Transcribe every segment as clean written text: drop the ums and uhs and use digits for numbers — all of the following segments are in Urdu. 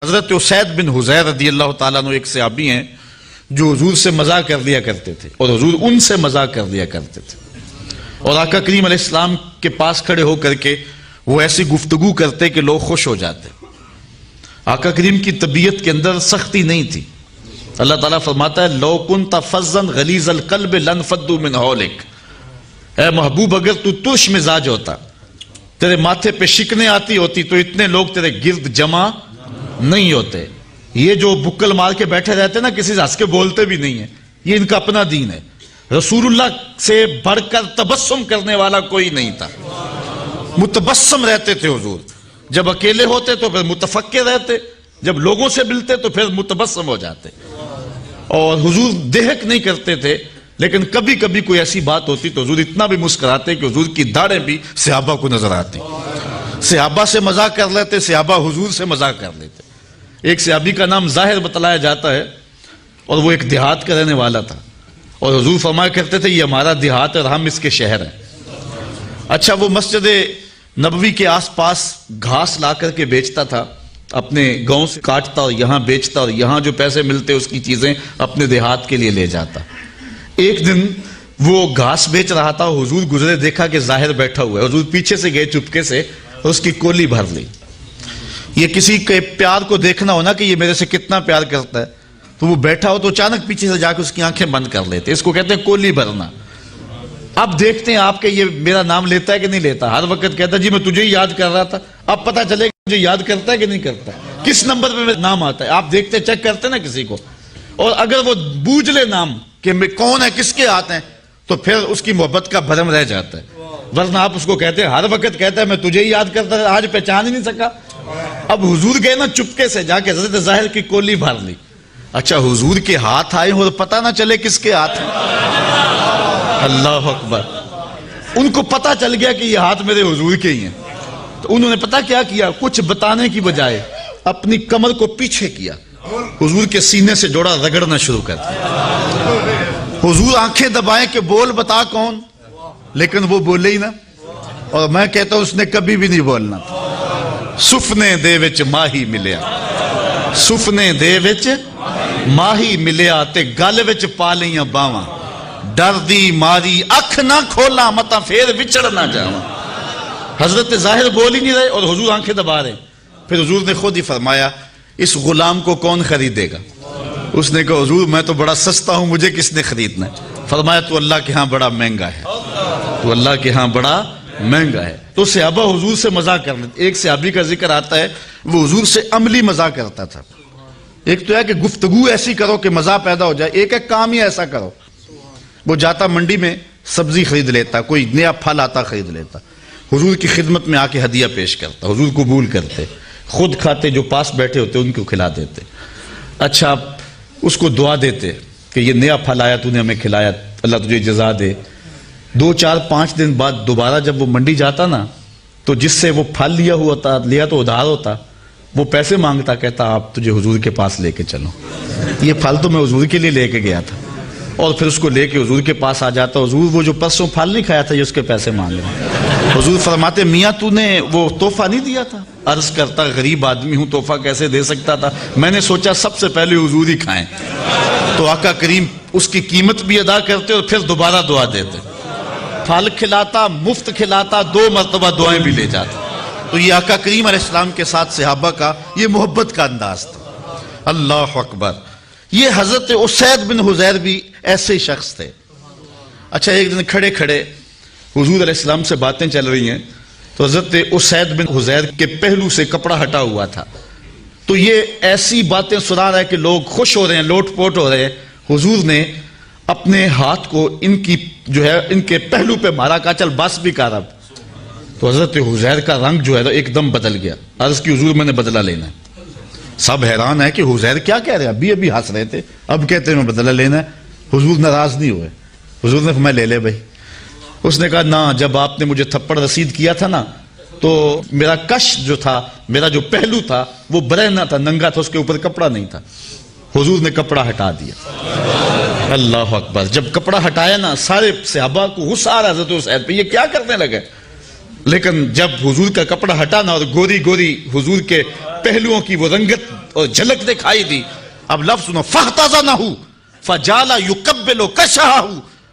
حضرت اسید بن حضیر رضی اللہ تعالیٰ عنہ ایک صحابی ہیں جو حضور سے مزاح کر لیا کرتے تھے اور حضور ان سے مزاح کر لیا کرتے تھے، اور آقا کریم علیہ السلام کے پاس کھڑے ہو کر کے وہ ایسی گفتگو کرتے کہ لوگ خوش ہو جاتے۔ آقا کریم کی طبیعت کے اندر سختی نہیں تھی۔ اللہ تعالیٰ فرماتا ہے لو کنت فظا غلیظ القلب لانفضوا من حولک، اے محبوب اگر تو ترش مزاج ہوتا، تیرے ماتھے پہ شکنیں آتی ہوتی تو اتنے لوگ تیرے گرد جمع نہیں ہوتے۔ یہ جو بکل مار کے بیٹھے رہتے نا، کسی سے ہنس کے بولتے بھی نہیں ہیں، یہ ان کا اپنا دین ہے۔ رسول اللہ سے بڑھ کر تبسم کرنے والا کوئی نہیں تھا، متبسم رہتے تھے حضور۔ جب اکیلے ہوتے تو پھر متفکر رہتے، جب لوگوں سے ملتے تو پھر متبسم ہو جاتے، اور حضور دہک نہیں کرتے تھے۔ لیکن کبھی کبھی کوئی ایسی بات ہوتی تو حضور اتنا بھی مسکراتے کہ حضور کی داڑھیں بھی صحابہ کو نظر آتی، صحابہ سے مزاح کر لیتے، صحابہ حضور سے مزاح کر لیتے۔ ایک صحابی کا نام ظاہر بتلایا جاتا ہے، اور وہ ایک دیہات کا رہنے والا تھا، اور حضور فرمایا کرتے تھے یہ ہمارا دیہات ہے اور ہم اس کے شہر ہیں۔ اچھا، وہ مسجد نبوی کے آس پاس گھاس لا کر کے بیچتا تھا، اپنے گاؤں سے کاٹتا اور یہاں بیچتا، اور یہاں جو پیسے ملتے اس کی چیزیں اپنے دیہات کے لیے لے جاتا۔ ایک دن وہ گھاس بیچ رہا تھا، حضور گزرے، دیکھا کہ ظاہر بیٹھا ہوا ہے، حضور پیچھے سے گئے چپکے سے اور اس کی کولی بھر لی۔ یہ کسی کے پیار کو دیکھنا ہونا کہ یہ میرے سے کتنا پیار کرتا ہے، تو وہ بیٹھا ہو تو اچانک پیچھے سے جا کے اس کی آنکھیں بند کر لیتے، اس کو کہتے ہیں کولی بھرنا۔ اب دیکھتے ہیں آپ کہ یہ میرا نام لیتا ہے کہ نہیں لیتا۔ ہر وقت کہتا ہے جی میں تجھے ہی یاد کر رہا تھا، اب پتہ چلے گا مجھے یاد کرتا ہے کہ نہیں کرتا، کس نمبر پہ میرا نام آتا ہے۔ آپ دیکھتے چیک کرتے نا کسی کو، اور اگر وہ بوجھ لے نام کہ میں کون ہے، کس کے ہاتھ ہیں، تو پھر اس کی محبت کا بھرم رہ جاتا ہے۔ ورنہ آپ اس کو کہتے ہیں، ہر وقت کہتا ہے میں تجھے ہی یاد کرتا ہے، آج پہچان ہی نہیں سکا۔ اب حضور گئے نا چپکے سے جا کے حضرت ظاہر کی کولی بھر لی۔ اچھا، حضور کے ہاتھ آئے اور پتہ نہ چلے کس کے ہاتھ ہیں۔ اللہ اکبر، ان کو پتہ چل گیا کہ یہ ہاتھ میرے حضور کے ہی ہیں، تو انہوں نے پتہ کیا کیا، کچھ بتانے کی بجائے اپنی کمر کو پیچھے کیا، حضور کے سینے سے جوڑا رگڑنا شروع کر دیا۔ حضور آنکھیں دبائیں کہ بول بتا کون، لیکن وہ بولے ہی نہ، اور میں کہتا ہوں اس نے کبھی بھی نہیں بولنا تھا۔ سفنے دے وچ ماہی ملیا، سفنے دے وچ ماہی ملیا تے گل وچ پا لیاں باواں، ڈر دی ماری اکھ نہ کھولا متا پھر وچڑ نہ جاواں۔ حضرت ظاہر بول ہی نہیں رہے اور حضور آنکھیں دبا رہے۔ پھر حضور نے خود ہی فرمایا اس غلام کو کون خریدے گا؟ اس نے کہا حضور میں تو بڑا سستا ہوں، مجھے کس نے خریدنا ہے؟ فرمایا تو اللہ کے ہاں بڑا مہنگا ہے، تو اللہ کے ہاں بڑا مہنگا ہے۔ تو صحابہ حضور سے مزاح کر لیتے۔ ایک صحابی کا ذکر آتا ہے وہ حضور سے عملی مزاح کرتا تھا۔ ایک تو ہے کہ گفتگو ایسی کرو کہ مزاح پیدا ہو جائے، ایک ہے کام ہی ایسا کرو۔ وہ جاتا منڈی میں سبزی خرید لیتا، کوئی نیا پھل آتا خرید لیتا، حضور کی خدمت میں آ کے ہدیہ پیش کرتا، حضور قبول کرتے، خود کھاتے، جو پاس بیٹھے ہوتے ان کو کھلا دیتے۔ اچھا، اس کو دعا دیتے کہ یہ نیا پھل آیا تو نے ہمیں کھلایا، اللہ تجھے جزا دے۔ 2 4 5 دن بعد دوبارہ جب وہ منڈی جاتا نا، تو جس سے وہ پھل لیا تو ادھار ہوتا، وہ پیسے مانگتا، کہتا آپ تجھے حضور کے پاس لے کے چلو، یہ پھل تو میں حضور کے لیے لے کے گیا تھا۔ اور پھر اس کو لے کے حضور کے پاس آ جاتا، حضور وہ جو پرسوں پھل نہیں کھایا تھا یہ اس کے پیسے مانگ رہے۔ حضور فرماتے میاں تو نے وہ تحفہ نہیں دیا تھا؟ عرض کرتا غریب آدمی ہوں، تحفہ کیسے دے سکتا تھا، میں نے سوچا سب سے پہلے حضور ہی کھائیں۔ تو آقا کریم اس کی قیمت بھی ادا کرتے اور پھر دوبارہ دعا دیتے، پھل کھلاتا، مفت کھلاتا، 2 مرتبہ دعائیں بھی لے جاتا۔ تو یہ آقا کریم علیہ السلام کے ساتھ صحابہ کا یہ محبت کا انداز تھا۔ اللہ اکبر۔ یہ حضرت اسید بن حضیر بھی ایسے شخص تھے۔ اچھا، ایک دن کھڑے کھڑے حضور علیہ السلام سے باتیں چل رہی ہیں، تو حضرت اسید بن حضیر کے پہلو سے کپڑا ہٹا ہوا تھا، تو یہ ایسی باتیں سنا رہا ہے کہ لوگ خوش ہو رہے ہیں، لوٹ پوٹ ہو رہے ہیں۔ حضور نے اپنے ہاتھ کو ان کے پہلو پہ مارا، کہا چل بس بھی کر اب۔ تو حضرت حضیر کا رنگ جو ہے ایک دم بدل گیا۔ عرض کی حضور میں نے بدلہ لینا ہے۔ سب حیران ہے کہ حضیر کیا کہہ رہے ہیں، ابھی ہنس رہے تھے، اب کہتے ہیں میں بدلہ لینا ہے۔ حضور ناراض نہیں ہوئے، حضور نے فرمایا لے لے بھائی۔ اس نے کہا نہ، جب آپ نے مجھے تھپڑ رسید کیا تھا نا، تو میرا کش جو تھا، میرا جو پہلو تھا وہ برہنہ تھا، ننگا تھا، اس کے اوپر کپڑا نہیں تھا۔ حضور نے کپڑا ہٹا دیا۔ اللہ اکبر۔ جب کپڑا ہٹایا نا، سارے صحابہ کو غصہ آ رہا حضرت اسید پہ، یہ کیا کرنے لگے؟ لیکن جب حضور کا کپڑا ہٹا نا اور گوری گوری حضور کے پہلوؤں کی وہ رنگت اور جھلک دکھائی دی. اب لفظ سنو، فاحتضنہ فجعل یقبل کشہہ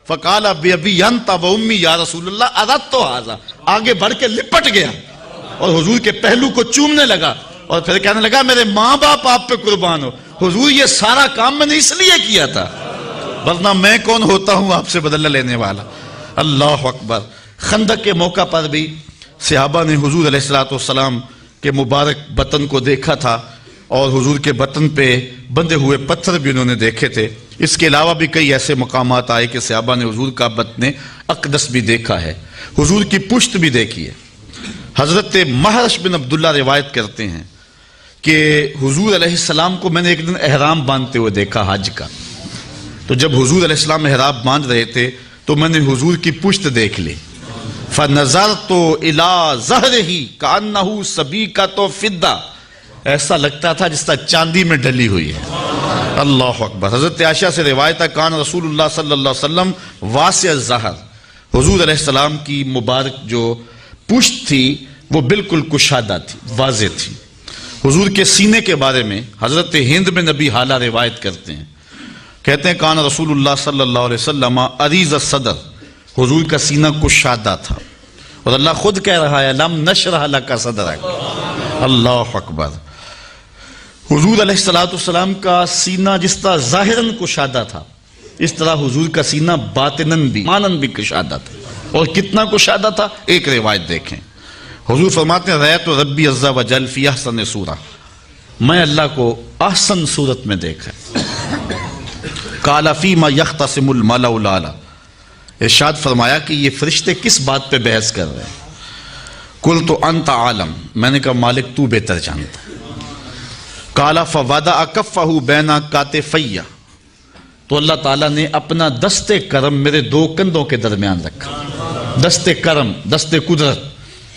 فقال بأبی انت و امی یا رسول اللہ اردت ھذا، آگے بڑھ کے لپٹ گیا اور حضور کے پہلو کو چومنے لگا اور پھر کہنے لگا میرے ماں باپ آپ پہ قربان ہو حضور، یہ سارا کام میں نے اس لیے کیا تھا، ورنہ میں کون ہوتا ہوں آپ سے بدلہ لینے والا. اللہ اکبر. خندق کے موقع پر بھی صحابہ نے حضور علیہ السلام کے مبارک بطن کو دیکھا تھا اور حضور کے بطن پہ بندھے ہوئے پتھر بھی انہوں نے دیکھے تھے. اس کے علاوہ بھی کئی ایسے مقامات آئے کہ صحابہ نے حضور کا بطن اقدس بھی دیکھا ہے، حضور کی پشت بھی دیکھی ہے. حضرت محرش بن عبداللہ روایت کرتے ہیں کہ حضور علیہ السلام کو میں نے ایک دن احرام باندھتے ہوئے دیکھا حج کا. تو جب حضور علیہ السلام احرام باندھ رہے تھے تو میں نے حضور کی پشت دیکھ لی. فَنَظَرْتُ إِلَىٰ ظَهْرِهِ كَأَنَّهُ سَبِيكَةُ فِضَّةٌ، ایسا لگتا تھا جس طرح چاندی میں ڈلی ہوئی ہے. اللہ اکبر. حضرت عائشہ سے روایت ہے کان رسول اللہ صلی اللہ علیہ وسلم واسع الظہر، حضور علیہ السلام کی مبارک جو پشت تھی وہ بالکل کشادہ تھی، واضح تھی. حضور کے سینے کے بارے میں حضرت ہند بن نبی حالہ روایت کرتے ہیں، کہتے ہیں کان رسول اللہ صلی اللہ علیہ وسلم عریض الصدر، حضور کا سینہ کشادہ تھا اور اللہ خود کہہ رہا ہے لم نشرح لک صدرک. اللہ اکبر. حضور علیہ السلام کا سینہ جس طرح ظاہراً کشادہ تھا اس طرح حضور کا سینہ باطناً بھی ماناً بھی کشادہ تھا. اور کتنا کشادہ تھا ایک روایت دیکھیں. حضور فرماتے ہیں رأیت ربی عز و جل فی احسن صورہ، میں اللہ کو احسن صورت میں دیکھا. قال فیما یختصم الملأ الاعلی، ارشاد فرمایا کہ یہ فرشتے کس بات پہ بحث کر رہے ہیں. قلت انت عالم، میں نے کہا مالک تو بہتر جانتا. قال فوضع کفہ بین کاتفی، تو اللہ تعالیٰ نے اپنا دست کرم میرے دو کندھوں کے درمیان رکھا. دست کرم، دست قدرت،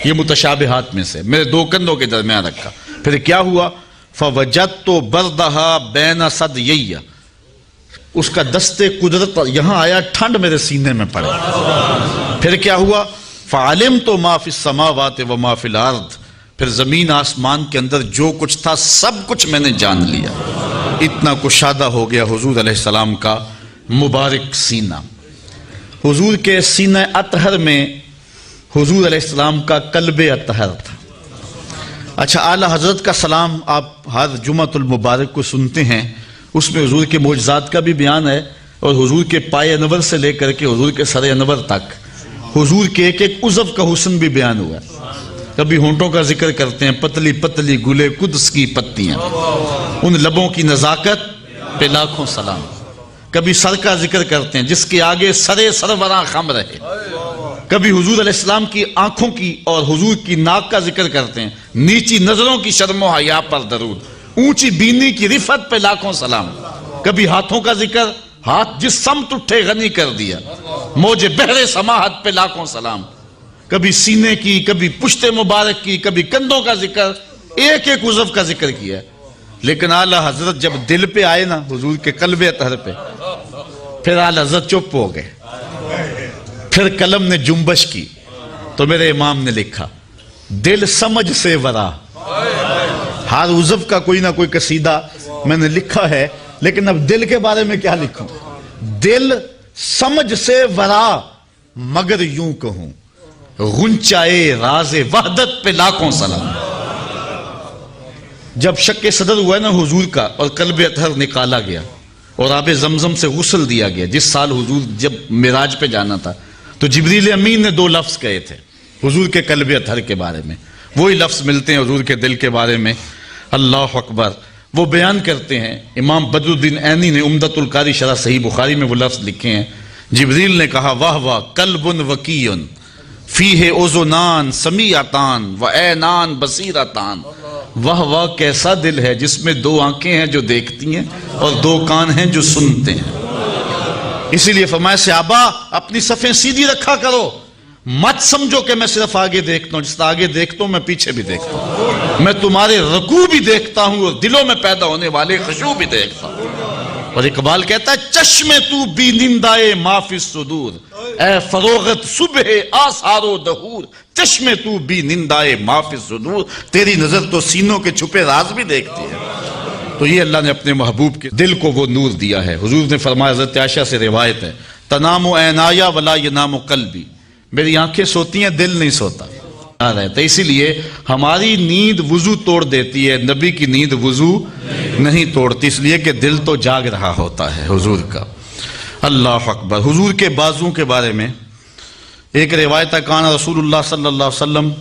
یہ متشابہات میں سے میرے دو کندھوں کے درمیان رکھا. پھر کیا ہوا؟ فوجدت بردہا بین صدیی، اس کا دست قدرت یہاں آیا، ٹھنڈ میرے سینے میں پڑا. پھر کیا ہوا؟ فعلمت ما فی السماوات و ما فی الارض، پھر زمین آسمان کے اندر جو کچھ تھا سب کچھ میں نے جان لیا. اتنا کشادہ ہو گیا حضور علیہ السلام کا مبارک سینہ. حضور کے سینہ اطہر میں حضور علیہ السلام کا قلب اطہر تھا. اچھا، اعلیٰ حضرت کا سلام آپ ہر جمعۃ المبارک کو سنتے ہیں، اس میں حضور کے معجزات کا بھی بیان ہے اور حضور کے پائے انور سے لے کر کے حضور کے سر انور تک حضور کے ایک ایک عضو کا حسن بھی بیان ہوا ہے. کبھی ہونٹوں کا ذکر کرتے ہیں، پتلی پتلی گلے قدس کی پتیاں، ان لبوں کی نزاکت پہ لاکھوں سلام. کبھی سر کا ذکر کرتے ہیں جس کے آگے سرے سروراں خم رہے. کبھی حضور علیہ السلام کی آنکھوں کی اور حضور کی ناک کا ذکر کرتے ہیں، نیچی نظروں کی شرم و حیا پر درود، اونچی بینی کی رفت پہ لاکھوں سلام. کبھی ہاتھوں کا ذکر، ہاتھ جس سمت اٹھے غنی کر دیا، موج بحر سماحت پہ لاکھوں سلام. کبھی سینے کی، کبھی پشت مبارک کی، کبھی کندھوں کا ذکر، ایک ایک عضو کا ذکر کیا. لیکن اعلیٰ حضرت جب دل پہ آئے نا، حضور کے قلب اطہر پہ، پھر اعلیٰ حضرت چپ ہو گئے. پھر قلم نے جنبش کی تو میرے امام نے لکھا دل سمجھ سے ورا. ہر عضو کا کوئی نہ کوئی قصیدہ میں نے لکھا ہے، لیکن اب دل کے بارے میں کیا لکھوں؟ دل سمجھ سے ورا مگر یوں کہوں، غنچائے راز وحدت پہ لاکھوں سلام. جب شق صدر ہوا نا حضور کا اور قلب اطہر نکالا گیا اور آب زمزم سے غسل دیا گیا، جس سال حضور جب معراج پہ جانا تھا تو جبریل امین نے دو لفظ کہے تھے حضور کے قلب اطہر کے بارے میں. وہی لفظ ملتے ہیں حضور کے دل کے بارے میں. اللہ اکبر. وہ بیان کرتے ہیں، امام بدر الدین عینی نے عمدۃ القاری شرح صحیح بخاری میں وہ لفظ لکھے ہیں. جبریل نے کہا واہ واہ قلب وکیٌ فیہ اذنان سمیعتان و عینان بصیرتان، واہ واہ کیسا دل ہے جس میں دو آنکھیں ہیں جو دیکھتی ہیں اور دو کان ہیں جو سنتے ہیں. اسی لیے فرمایا صحابہ اپنی صفیں سیدھی رکھا کرو، مت سمجھو کہ میں صرف آگے دیکھتا ہوں، جس طرح آگے دیکھتا ہوں میں پیچھے بھی دیکھتا ہوں، میں تمہارے رکوع بھی دیکھتا ہوں اور دلوں میں پیدا ہونے والے خشوع بھی دیکھتا ہوں. اور اقبال کہتا ہے چشم تو بی نندائے ما فی الصدور، اے فروغت صبح آثار و دہور، چشم تو بی نندائے ما فی الصدور، تیری نظر تو سینوں کے چھپے راز بھی دیکھتی ہے. تو یہ اللہ نے اپنے محبوب کے دل کو وہ نور دیا ہے. حضور نے فرمایا، حضرت عائشہ سے روایت ہے، تنام عینایا ولا ینام قلبی، میری آنکھیں سوتی ہیں دل نہیں سوتا رہتا. اسی لیے ہماری نیند وضو توڑ دیتی ہے، نبی کی نیند وضو نہیں توڑتی، اس لیے کہ دل تو جاگ رہا ہوتا ہے حضور کا. اللہ اکبر. حضور کے بازو کے بارے میں ایک روایت کان رسول اللہ صلی اللہ علیہ وسلم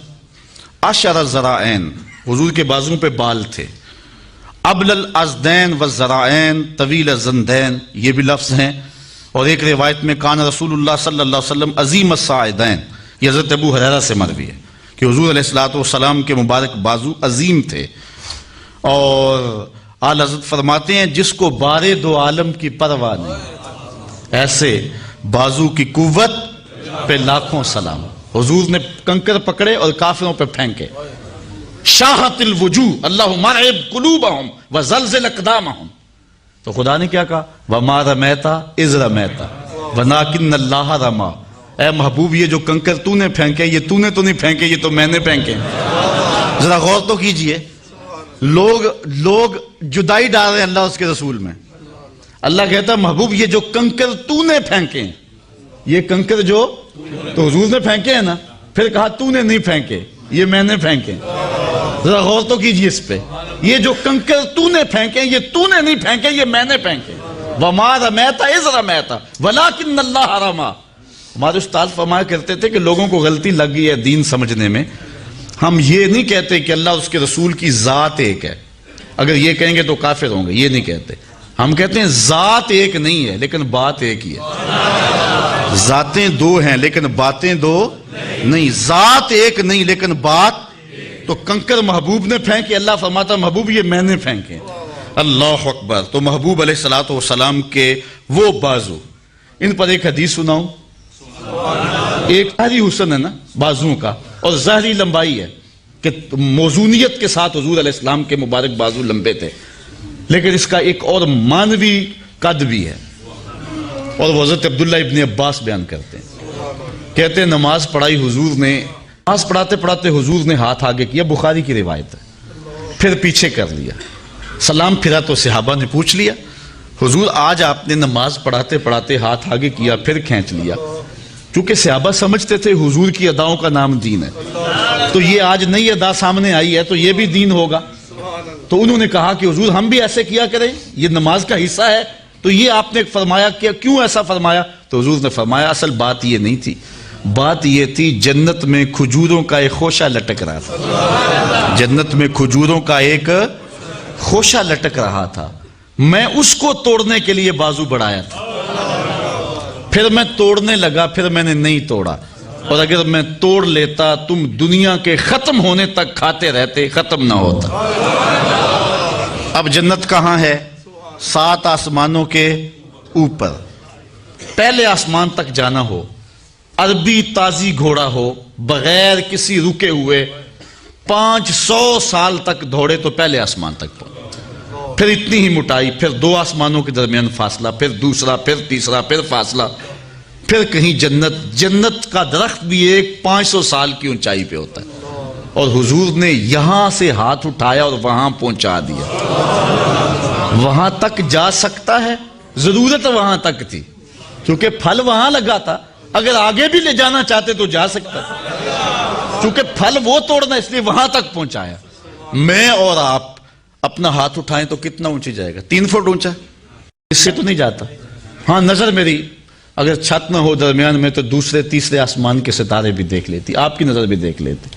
اشر الذراعین، حضور کے بازو پہ بال تھے. ابل الازدین والذراعین طویل الزندین، یہ بھی لفظ ہیں. اور ایک روایت میں کان رسول اللہ صلی اللہ علیہ وسلم عظیم الصاعدین، یہ حضرت ابو ہریرہ سے مروی ہے کہ حضور علیہ الصلوۃ والسلام کے مبارک بازو عظیم تھے. اور اعلی حضرت فرماتے ہیں جس کو بارے دو عالم کی پرواہ نہیں، ایسے بازو کی قوت پہ لاکھوں سلام. حضور نے کنکر پکڑے اور کافروں پہ پھینکے. شاہت الوجوہ اللہم ارعب قلوبہم وزلزل اقدامہم، تو خدا نے کیا کہا، وما رمیتا اذ رمیتا ولکن اللہ رما. اے محبوب یہ جو کنکر تو نے پھینکے یہ تو نے تو نہیں پھینکے، یہ تو میں نے پھینکے. ذرا غور تو کیجئے، لوگ جدائی ڈال رہے ہیں اللہ اس کے رسول میں. اللہ کہتا ہے محبوب یہ جو کنکر تو نے پھینکے ہیں، یہ کنکر جو تو حضور نے پھینکے ہیں نا، پھر کہا تو نے نہیں پھینکے یہ میں نے پھینکے. ذرا غور تو کیجئے اس پہ، یہ جو کنکر تو نے پھینکے یہ تو نے نہیں پھینکے یہ میں نے پھینکے. وما رمیتا اذ رمیتا ولکن اللہ رما. ہمارے استاد فرمایا کرتے تھے کہ لوگوں کو غلطی لگ گئی ہے دین سمجھنے میں. ہم یہ نہیں کہتے کہ اللہ اس کے رسول کی ذات ایک ہے، اگر یہ کہیں گے تو کافر ہوں گے، یہ نہیں کہتے. ہم کہتے ہیں ذات ایک نہیں ہے لیکن بات ایک ہی ہے. ذاتیں دو ہیں لیکن باتیں دو نہیں. ذات ایک نہیں لیکن بات. تو کنکر محبوب نے پھینکے، اللہ فرماتا محبوب یہ میں نے پھینکے. اللہ اکبر. تو محبوب علیہ الصلوۃ والسلام کے وہ بازو، ان پر ایک حدیث سناؤں. ایک ظاہری حسن ہے نا بازو کا، اور ظاہری لمبائی ہے کہ موزونیت کے ساتھ حضور علیہ السلام کے مبارک بازو لمبے تھے، لیکن اس کا ایک اور مانوی قد بھی ہے. اور وہ حضرت عبداللہ ابن عباس بیان کرتے ہیں، کہتے ہیں نماز پڑھائی حضور نے، نماز پڑھاتے پڑھاتے حضور نے ہاتھ آگے کیا، بخاری کی روایت ہے، پھر پیچھے کر لیا، سلام پھرا تو صحابہ نے پوچھ لیا حضور آج آپ نے نماز پڑھاتے پڑھاتے ہاتھ آگے کیا پھر کھینچ لیا. چونکہ صحابہ سمجھتے تھے حضور کی اداؤں کا نام دین ہے، تو یہ آج نئی ادا سامنے آئی ہے تو یہ بھی دین ہوگا. تو انہوں نے کہا کہ حضور ہم بھی ایسے کیا کریں، یہ نماز کا حصہ ہے. تو یہ آپ نے فرمایا کہ کیوں ایسا فرمایا؟ تو حضور نے فرمایا اصل بات یہ نہیں تھی، بات یہ تھی جنت میں کھجوروں کا ایک خوشہ لٹک رہا تھا. جنت میں کھجوروں کا ایک خوشہ لٹک رہا تھا، میں اس کو توڑنے کے لیے بازو بڑھایا تھا. پھر میں توڑنے لگا، پھر میں نے نہیں توڑا. اور اگر میں توڑ لیتا تم دنیا کے ختم ہونے تک کھاتے رہتے، ختم نہ ہوتا. اب جنت کہاں ہے؟ 7 آسمانوں کے اوپر. پہلے آسمان تک جانا ہو، عربی تازی گھوڑا ہو، بغیر کسی رکے ہوئے 500 سال تک دوڑے تو پہلے آسمان تک پہنچے. پھر اتنی ہی موٹائی، پھر 2 آسمانوں کے درمیان فاصلہ، پھر دوسرا، پھر تیسرا، پھر فاصلہ، پھر کہیں جنت. جنت کا درخت بھی ایک 500 سال کی اونچائی پہ ہوتا ہے، اور حضور نے یہاں سے ہاتھ اٹھایا اور وہاں پہنچا دیا. وہاں تک جا سکتا ہے، ضرورت وہاں تک تھی کیونکہ پھل وہاں لگا تھا. اگر آگے بھی لے جانا چاہتے تو جا سکتا تھا، کیونکہ پھل وہ توڑنا اس لیے وہاں تک پہنچایا. میں اور آپ اپنا ہاتھ اٹھائیں تو کتنا اونچی جائے گا؟ 3 فٹ اونچا، اس سے تو نہیں جاتا. ہاں نظر میری اگر چھت نہ ہو درمیان میں تو دوسرے تیسرے آسمان کے ستارے بھی دیکھ لیتی، آپ کی نظر بھی دیکھ لیتی.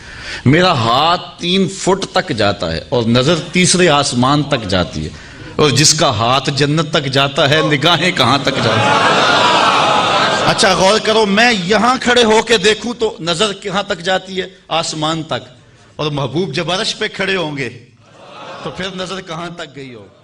میرا ہاتھ 3 فٹ تک جاتا ہے اور نظر تیسرے آسمان تک جاتی ہے. اور جس کا ہاتھ جنت تک جاتا ہے نگاہیں کہاں تک جاتی ہیں؟ اچھا غور کرو، میں یہاں کھڑے ہو کے دیکھوں تو نظر کہاں تک جاتی ہے؟ آسمان تک. اور محبوب جب عرش پہ کھڑے ہوں گے تو پھر نظر کہاں تک گئی ہوگی؟